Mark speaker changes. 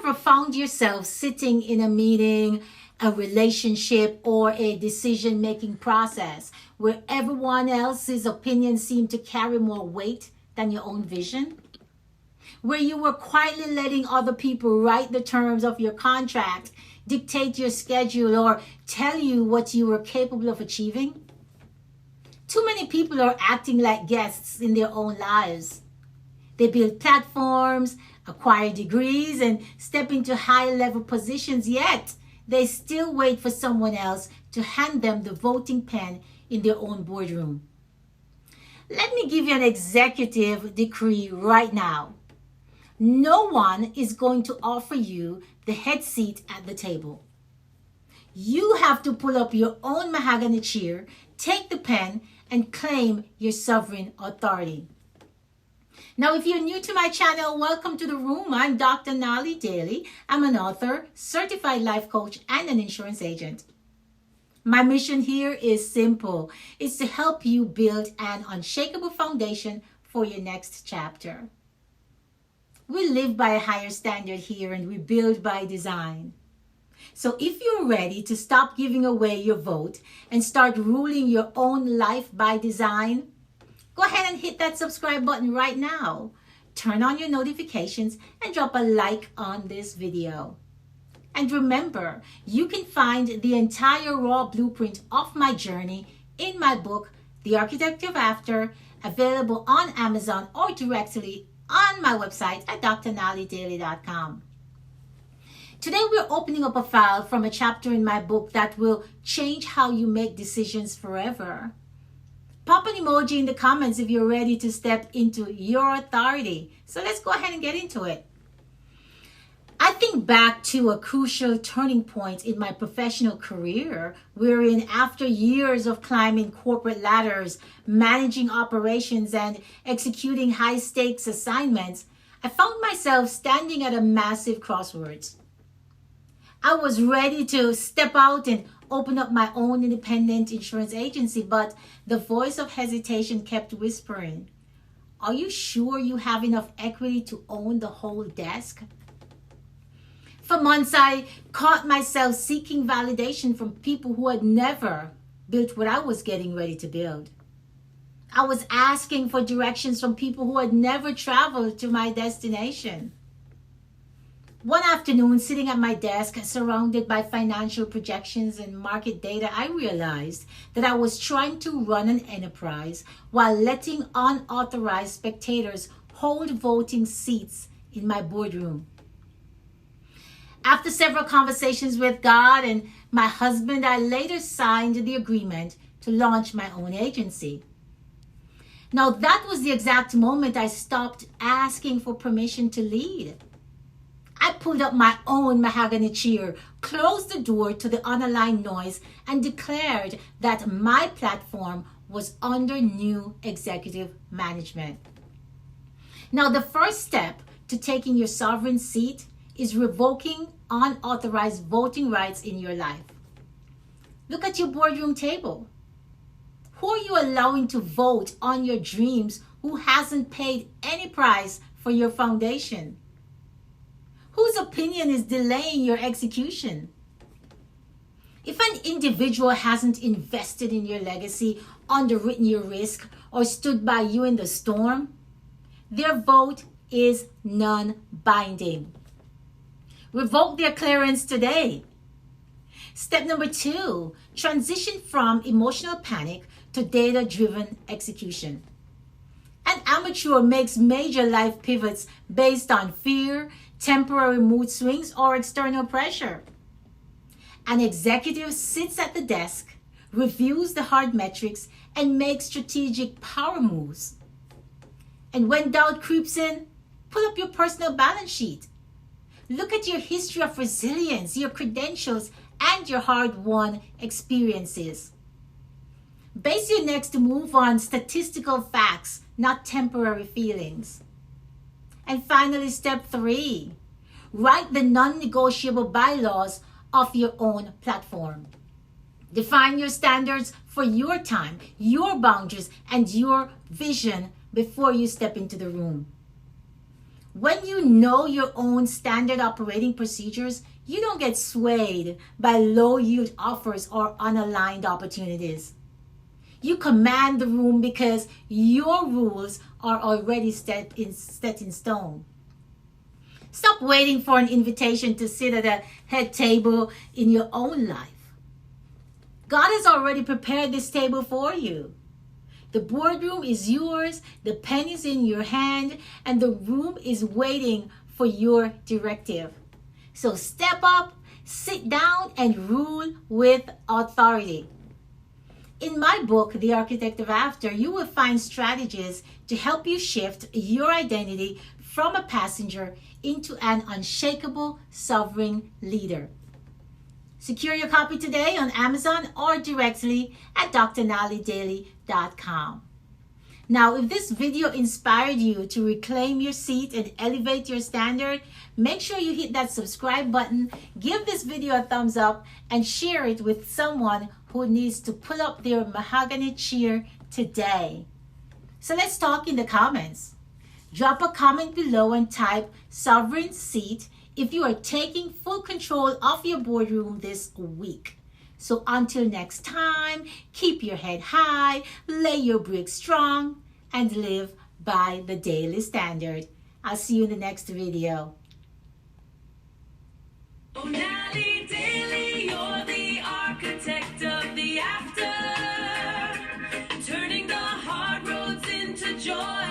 Speaker 1: ever found yourself sitting in a meeting, a relationship, or a decision-making process where everyone else's opinions seem to carry more weight than your own vision? Where you were quietly letting other people write the terms of your contract, dictate your schedule, or tell you what you were capable of achieving? Too many people are acting like guests in their own lives. They build platforms, acquire degrees, and step into high-level positions, yet they still wait for someone else to hand them the voting pen in their own boardroom. Let me give you an executive decree right now. No one is going to offer you the head seat at the table. You have to pull up your own mahogany chair, take the pen, and claim your sovereign authority. Now, if you're new to my channel, welcome to the room. I'm Dr. Daly. I'm an author, certified life coach, and an insurance agent. My mission here is simple. It's to help you build an unshakable foundation for your next chapter. We live by a higher standard here, and we build by design. So if you're ready to stop giving away your vote and start ruling your own life by design, go ahead and hit that subscribe button right now. Turn on your notifications and drop a like on this video. And remember, you can find the entire raw blueprint of my journey in my book, The Architect of After, available on Amazon or directly on my website at drnalidaly.com. Today we're opening up a file from a chapter in my book that will change how you make decisions forever. Pop an emoji in the comments if you're ready to step into your authority. So let's go ahead and get into it. I think back to a crucial turning point in my professional career, wherein after years of climbing corporate ladders, managing operations, and executing high-stakes assignments, I found myself standing at a massive crossroads. I was ready to step out and open up my own independent insurance agency, but the voice of hesitation kept whispering, "Are you sure you have enough equity to own the whole desk?" For months, I caught myself seeking validation from people who had never built what I was getting ready to build. I was asking for directions from people who had never traveled to my destination. One afternoon, sitting at my desk, surrounded by financial projections and market data, I realized that I was trying to run an enterprise while letting unauthorized spectators hold voting seats in my boardroom. After several conversations with God and my husband, I later signed the agreement to launch my own agency. Now, that was the exact moment I stopped asking for permission to lead. I pulled up my own mahogany chair, closed the door to the unaligned noise, and declared that my platform was under new executive management. Now, the first step to taking your sovereign seat is revoking unauthorized voting rights in your life. Look at your boardroom table. Who are you allowing to vote on your dreams who hasn't paid any price for your foundation? Whose opinion is delaying your execution? If an individual hasn't invested in your legacy, underwritten your risk, or stood by you in the storm, their vote is non-binding. Revoke their clearance today. Step number 2, transition from emotional panic to data-driven execution. An amateur makes major life pivots based on fear, temporary mood swings, or external pressure. An executive sits at the desk, reviews the hard metrics, and makes strategic power moves. And when doubt creeps in, pull up your personal balance sheet. Look at your history of resilience, your credentials, and your hard-won experiences. Base your next move on statistical facts, not temporary feelings. And finally, step 3, write the non-negotiable bylaws of your own platform. Define your standards for your time, your boundaries, and your vision before you step into the room. When you know your own standard operating procedures, you don't get swayed by low yield offers or unaligned opportunities. You command the room because your rules are already set in stone. Stop waiting for an invitation to sit at a head table in your own life. God has already prepared this table for you. The boardroom is yours, the pen is in your hand, and the room is waiting for your directive. So step up, sit down, and rule with authority. In my book, The Architect of After, you will find strategies to help you shift your identity from a passenger into an unshakable sovereign leader. Secure your copy today on Amazon or directly at drnalidaly.com. Now, if this video inspired you to reclaim your seat and elevate your standard, make sure you hit that subscribe button, give this video a thumbs up, and share it with someone who needs to pull up their mahogany chair today. So let's talk in the comments. Drop a comment below and type sovereign seat if you are taking full control of your boardroom this week. So until next time, keep your head high, lay your bricks strong, and live by the daily standard. I'll see you in the next video.
Speaker 2: Daly, Daly, you're the architect of the after, turning the hard roads into joy.